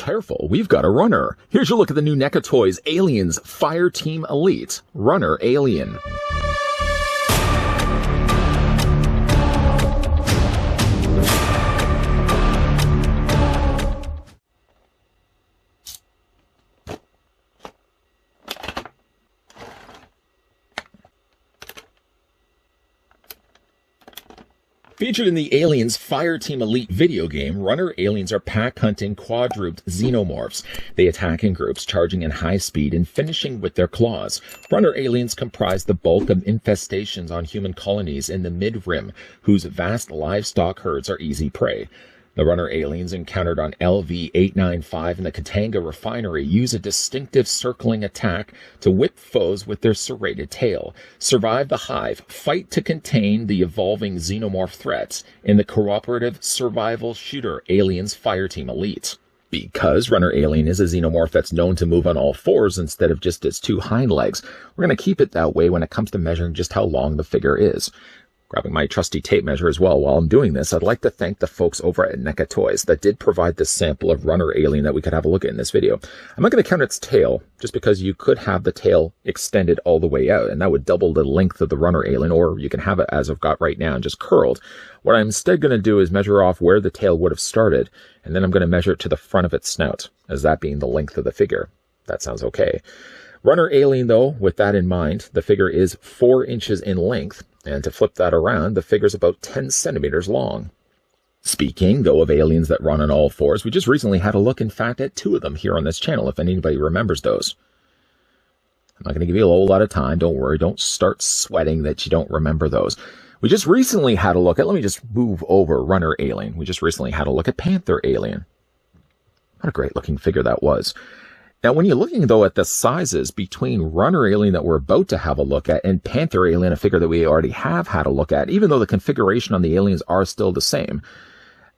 careful, we've got a runner. Here's your look at the new NECA Toys Aliens Fireteam Elite Runner Alien. Featured in the Aliens Fireteam Elite video game, runner aliens are pack-hunting quadruped xenomorphs. They attack in groups, charging in high speed and finishing with their claws. Runner aliens comprise the bulk of infestations on human colonies in the Mid-Rim, whose vast livestock herds are easy prey. The runner aliens encountered on LV-895 in the Katanga refinery use a distinctive circling attack to whip foes with their serrated tail, survive the hive, fight to contain the evolving xenomorph threats in the cooperative survival shooter Aliens Fireteam Elite. Because runner alien is a xenomorph that's known to move on all fours instead of just its two hind legs, we're going to keep it that way when it comes to measuring just how long the figure is. Grabbing my trusty tape measure as well while I'm doing this, I'd like to thank the folks over at NECA Toys that did provide this sample of runner alien that we could have a look at in this video. I'm not going to count its tail, just because you could have the tail extended all the way out, and that would double the length of the runner alien, or you can have it as I've got right now and just curled. What I'm instead going to do is measure off where the tail would have started, and then I'm going to measure it to the front of its snout, as that being the length of the figure. That sounds okay. Runner alien, though, with that in mind, the figure is 4 inches in length, and to flip that around, the figure's about 10 centimeters long. Speaking, though, of aliens that run on all fours, we just recently had a look, in fact, at 2 of them here on this channel, if anybody remembers those. I'm not going to give you a whole lot of time, don't worry, don't start sweating that you don't remember those. We just recently had a look at, let me just move over runner alien. We just recently had a look at Panther alien. What a great looking figure that was. Now, when you're looking, though, at the sizes between runner alien that we're about to have a look at and Panther alien, a figure that we already have had a look at, even though the configuration on the aliens are still the same,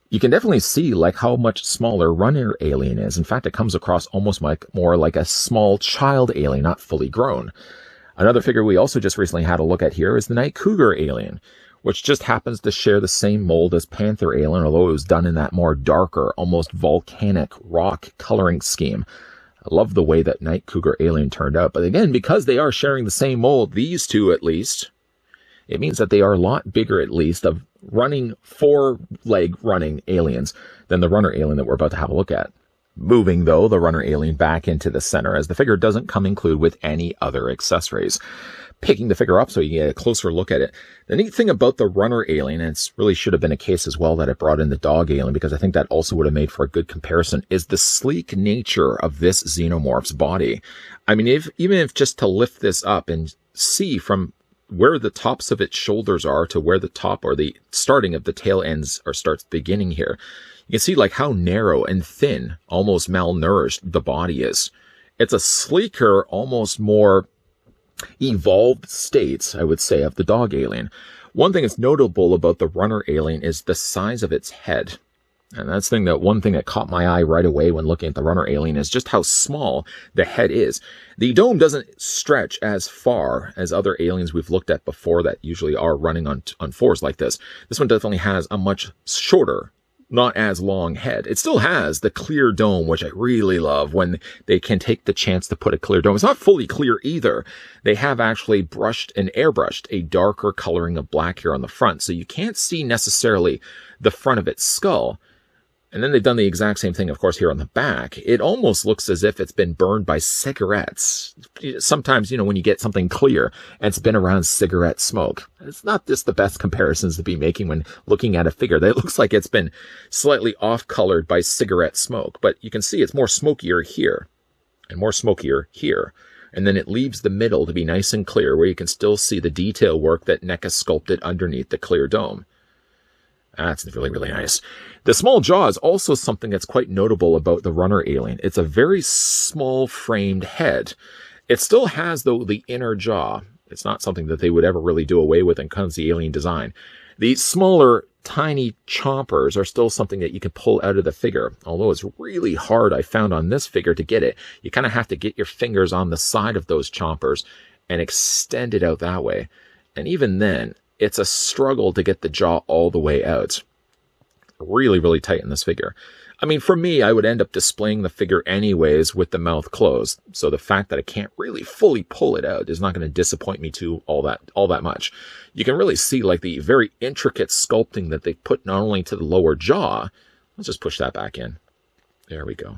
you can definitely see like how much smaller runner alien is. In fact, it comes across almost like more like a small child alien, not fully grown. Another figure we also just recently had a look at here is the Night Cougar alien, which just happens to share the same mold as Panther alien, although it was done in that more darker, almost volcanic rock coloring scheme. I love the way that Night Cougar alien turned out. But again, because they are sharing the same mold, these two at least, it means that they are a lot bigger at least of running 4-leg running aliens than the runner alien that we're about to have a look at. Moving, though, the runner alien back into the center, as the figure doesn't come included with any other accessories. Picking the figure up so you can get a closer look at it. The neat thing about the runner alien, and it really should have been a case as well that it brought in the dog alien, because I think that also would have made for a good comparison, is the sleek nature of this xenomorph's body. I mean, even if just to lift this up and see from where the tops of its shoulders are to where the top or the starting of the tail ends or starts beginning here, you can see like how narrow and thin, almost malnourished the body is. It's a sleeker, almost more evolved states, I would say, of the dog alien. One thing that's notable about the runner alien is the size of its head. And that's one thing that caught my eye right away when looking at the runner alien is just how small the head is. The dome doesn't stretch as far as other aliens we've looked at before that usually are running on 4s like this. This one definitely has a much shorter, not as long head. It still has the clear dome, which I really love when they can take the chance to put a clear dome. It's not fully clear either. They have actually brushed and airbrushed a darker coloring of black here on the front, so you can't see necessarily the front of its skull. And then they've done the exact same thing, of course, here on the back. It almost looks as if it's been burned by cigarettes. Sometimes, when you get something clear and it's been around cigarette smoke. It's not just the best comparisons to be making when looking at a figure that looks like it's been slightly off-colored by cigarette smoke. But you can see it's more smokier here and more smokier here. And then it leaves the middle to be nice and clear where you can still see the detail work that NECA sculpted underneath the clear dome. That's really, really nice. The small jaw is also something that's quite notable about the runner alien. It's a very small framed head. It still has, though, the inner jaw. It's not something that they would ever really do away with in comes the alien design. The smaller, tiny chompers are still something that you can pull out of the figure. Although it's really hard, I found on this figure, to get it. You kind of have to get your fingers on the side of those chompers and extend it out that way. And even then, it's a struggle to get the jaw all the way out. Really, really tight in this figure. I mean, for me, I would end up displaying the figure anyways with the mouth closed. So the fact that I can't really fully pull it out is not going to disappoint me too all that much. You can really see like the very intricate sculpting that they put not only to the lower jaw. Let's just push that back in. There we go.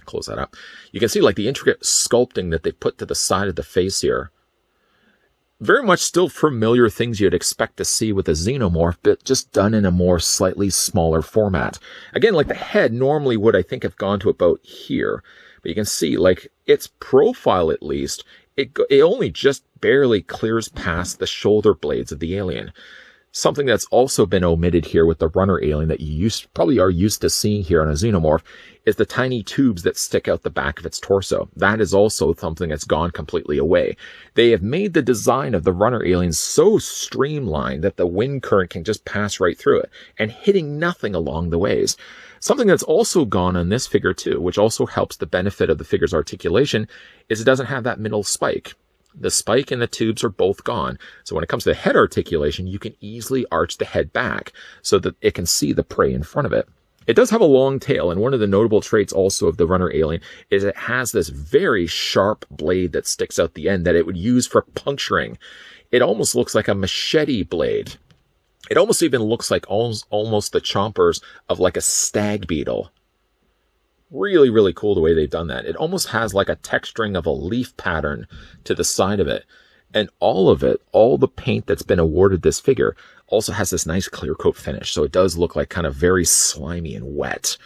Close that up. You can see like the intricate sculpting that they put to the side of the face here. Very much still familiar things you'd expect to see with a xenomorph, but just done in a more slightly smaller format. Again, like the head normally would, I think, have gone to about here. But you can see, like, its profile at least, it only just barely clears past the shoulder blades of the alien. Something that's also been omitted here with the runner alien that you probably are used to seeing here on a xenomorph is the tiny tubes that stick out the back of its torso. That is also something that's gone completely away. They have made the design of the runner aliens so streamlined that the wind current can just pass right through it and hitting nothing along the ways. Something that's also gone on this figure too, which also helps the benefit of the figure's articulation, is it doesn't have that middle spike. The spike and the tubes are both gone. So when it comes to the head articulation, you can easily arch the head back so that it can see the prey in front of it. It does have a long tail, and one of the notable traits also of the runner alien is it has this very sharp blade that sticks out the end that it would use for puncturing. It almost looks like a machete blade. It almost even looks like almost the chompers of like a stag beetle. Really, really cool the way they've done that. It almost has like a texturing of a leaf pattern to the side of it. And all of it, all the paint that's been awarded this figure, also has this nice clear coat finish. So it does look like kind of very slimy and wet.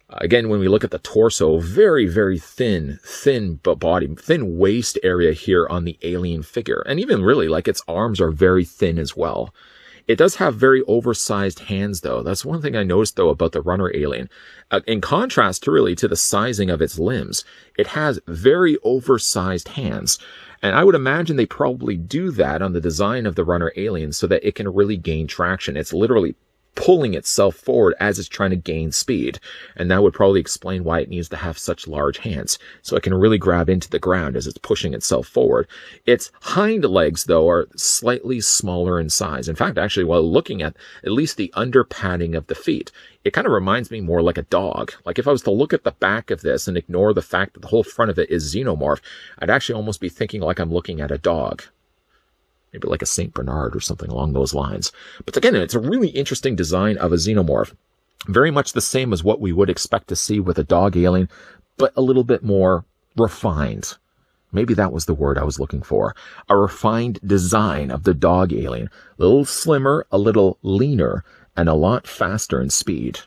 Again, when we look at the torso, very, very thin body, thin waist area here on the alien figure. And even really, like, its arms are very thin as well. It does have very oversized hands, though. That's one thing I noticed, though, about the runner alien. In contrast to the sizing of its limbs, it has very oversized hands. And I would imagine they probably do that on the design of the runner alien so that it can really gain traction. It's literally pulling itself forward as it's trying to gain speed. And that would probably explain why it needs to have such large hands, so it can really grab into the ground as it's pushing itself forward. Its hind legs, though, are slightly smaller in size. In fact, actually, while looking at least the under padding of the feet, it kind of reminds me more like a dog. Like if I was to look at the back of this and ignore the fact that the whole front of it is xenomorph, I'd actually almost be thinking like I'm looking at a dog. Maybe like a St. Bernard or something along those lines. But again, it's a really interesting design of a xenomorph. Very much the same as what we would expect to see with a dog alien, but a little bit more refined. Maybe that was the word I was looking for. A refined design of the dog alien. A little slimmer, a little leaner, and a lot faster in speed.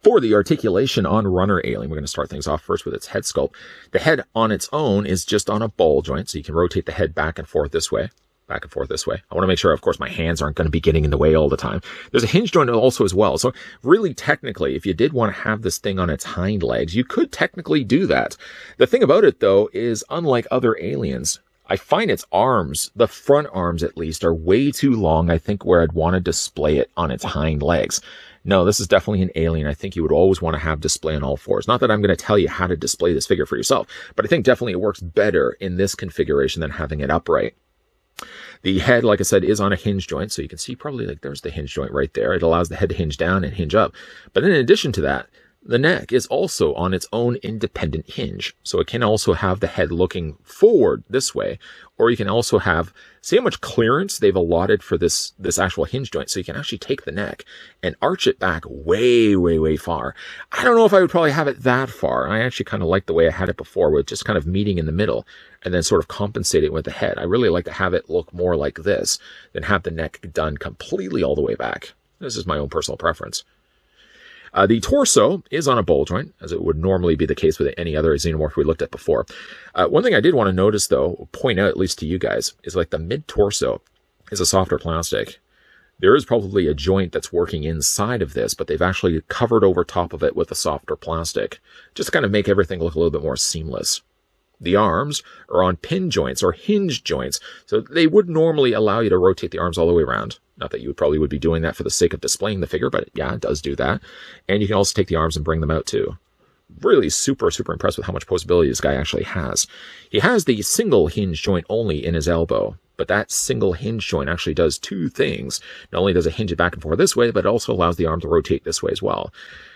For the articulation on runner alien, we're going to start things off first with its head sculpt. The head on its own is just on a ball joint, so you can rotate the head back and forth this way. Back and forth this way. I want to make sure, of course, my hands aren't going to be getting in the way all the time. There's a hinge joint also as well. So really, technically, if you did want to have this thing on its hind legs, you could technically do that. The thing about it, though, is unlike other aliens, I find its arms, the front arms at least, are way too long, I think, where I'd want to display it on its hind legs. No, this is definitely an alien I think you would always want to have display on all fours. Not that I'm going to tell you how to display this figure for yourself, but I think definitely it works better in this configuration than having it upright. The head, like I said, is on a hinge joint, so you can see probably like there's the hinge joint right there. It allows the head to hinge down and hinge up. But then in addition to that, the neck is also on its own independent hinge. So it can also have the head looking forward this way, or you can also have, see how much clearance they've allotted for this actual hinge joint. So you can actually take the neck and arch it back way, way, way far. I don't know if I would probably have it that far. I actually kind of like the way I had it before, with just kind of meeting in the middle and then sort of compensate it with the head. I really like to have it look more like this than have the neck done completely all the way back. This is my own personal preference. The torso is on a ball joint, as it would normally be the case with any other xenomorph we looked at before. One thing I did want to notice, though, point out at least to you guys, is like the mid-torso is a softer plastic. There is probably a joint that's working inside of this, but they've actually covered over top of it with a softer plastic, just to kind of make everything look a little bit more seamless. The arms are on pin joints or hinge joints, so they would normally allow you to rotate the arms all the way around. Not that you probably would be doing that for the sake of displaying the figure, but yeah, it does do that. And you can also take the arms and bring them out too. Really super, super impressed with how much posability this guy actually has. He has the single hinge joint only in his elbow, but that single hinge joint actually does two things. Not only does it hinge it back and forth this way, but it also allows the arm to rotate this way as well.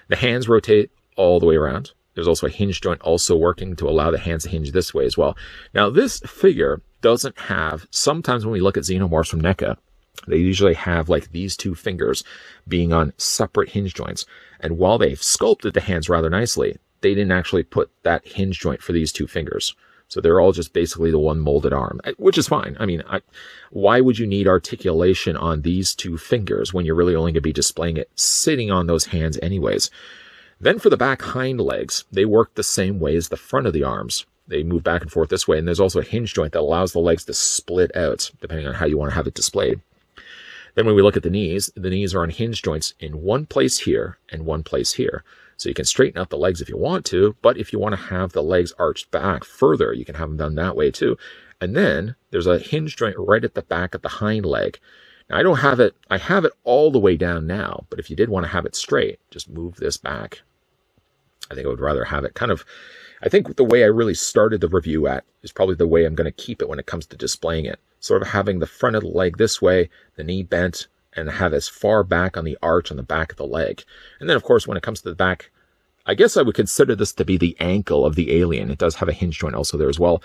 The hands rotate all the way around. There's also a hinge joint also working to allow the hands to hinge this way as well. Now, this figure doesn't have, sometimes when we look at xenomorphs from NECA, they usually have like these two fingers being on separate hinge joints. And while they've sculpted the hands rather nicely, they didn't actually put that hinge joint for these two fingers. So they're all just basically the one molded arm, which is fine. I mean, why would you need articulation on these two fingers when you're really only going to be displaying it sitting on those hands anyways? Then for the back hind legs, they work the same way as the front of the arms. They move back and forth this way, and there's also a hinge joint that allows the legs to split out, depending on how you want to have it displayed. Then when we look at the knees are on hinge joints in one place here and one place here. So you can straighten out the legs if you want to, but if you want to have the legs arched back further, you can have them done that way too. And then there's a hinge joint right at the back of the hind leg. Now, I have it all the way down now, but if you did want to have it straight, just move this back. I think I would rather have it kind of, I think the way I really started the review at is probably the way I'm going to keep it when it comes to displaying it. Sort of having the front of the leg this way, the knee bent, and have as far back on the arch on the back of the leg. And then, of course, when it comes to the back, I guess I would consider this to be the ankle of the alien. It does have a hinge joint also there as well.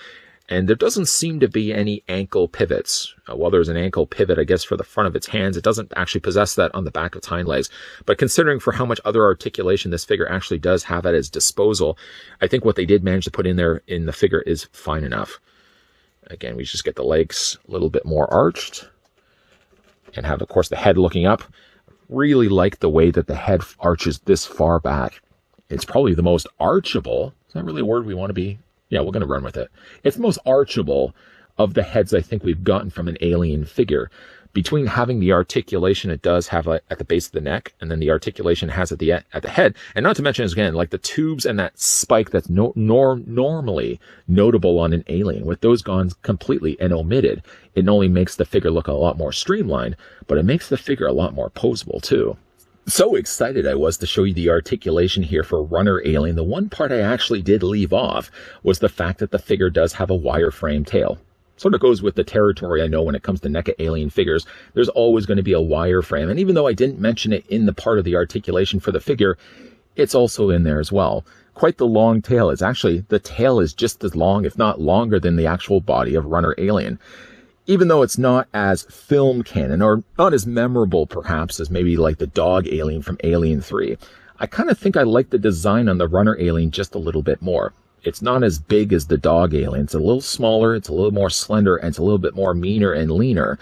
And there doesn't seem to be any ankle pivots. While there's an ankle pivot, I guess, for the front of its hands, it doesn't actually possess that on the back of its hind legs. But considering for how much other articulation this figure actually does have at its disposal, I think what they did manage to put in there in the figure is fine enough. Again, we just get the legs a little bit more arched and have, of course, the head looking up. Really like the way that the head arches this far back. It's probably the most archable. Is that really a word we want to be? Yeah, we're going to run with it. It's the most archable of the heads I think we've gotten from an alien figure. Between having the articulation it does have at the base of the neck, and then the articulation it has at the head, and not to mention, again, like the tubes and that spike that's normally notable on an alien, with those gone completely and omitted, it not only makes the figure look a lot more streamlined, but it makes the figure a lot more posable too. So excited I was to show you the articulation here for Runner Alien. The one part I actually did leave off was the fact that the figure does have a wireframe tail. Sort of goes with the territory I know when it comes to NECA alien figures. There's always going to be a wireframe. And even though I didn't mention it in the part of the articulation for the figure, it's also in there as well. Quite the long tail. It's actually, the tail is just as long, if not longer, than the actual body of Runner Alien. Even though it's not as film canon, or not as memorable perhaps as maybe like the dog alien from Alien 3, I kind of think I like the design on the Runner Alien just a little bit more. It's not as big as the dog alien. It's a little smaller, it's a little more slender, and it's a little bit more meaner and leaner.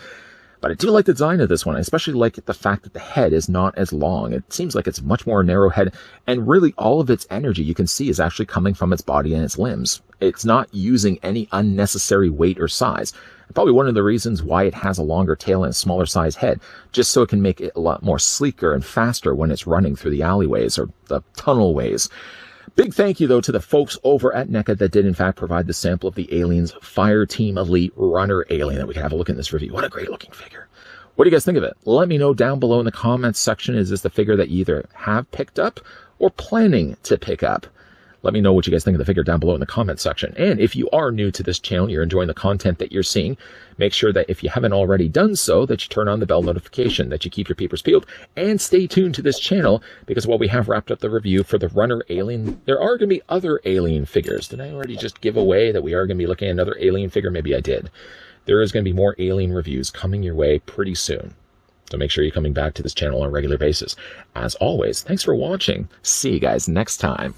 But I do like the design of this one. I especially like the fact that the head is not as long. It seems like it's much more narrow head, and really all of its energy you can see is actually coming from its body and its limbs. It's not using any unnecessary weight or size. Probably one of the reasons why it has a longer tail and a smaller size head, just so it can make it a lot more sleeker and faster when it's running through the alleyways or the tunnel ways. Big thank you, though, to the folks over at NECA that did, in fact, provide the sample of the Aliens Fireteam Elite Runner Alien that we can have a look in this review. What a great looking figure. What do you guys think of it? Let me know down below in the comments section. Is this the figure that you either have picked up or planning to pick up? Let me know what you guys think of the figure down below in the comments section. And if you are new to this channel, you're enjoying the content that you're seeing, make sure that if you haven't already done so, that you turn on the bell notification, that you keep your peepers peeled, and stay tuned to this channel, because while we have wrapped up the review for the Runner Alien, there are going to be other alien figures. Did I already just give away that we are going to be looking at another alien figure? Maybe I did. There is going to be more alien reviews coming your way pretty soon. So make sure you're coming back to this channel on a regular basis. As always, thanks for watching. See you guys next time.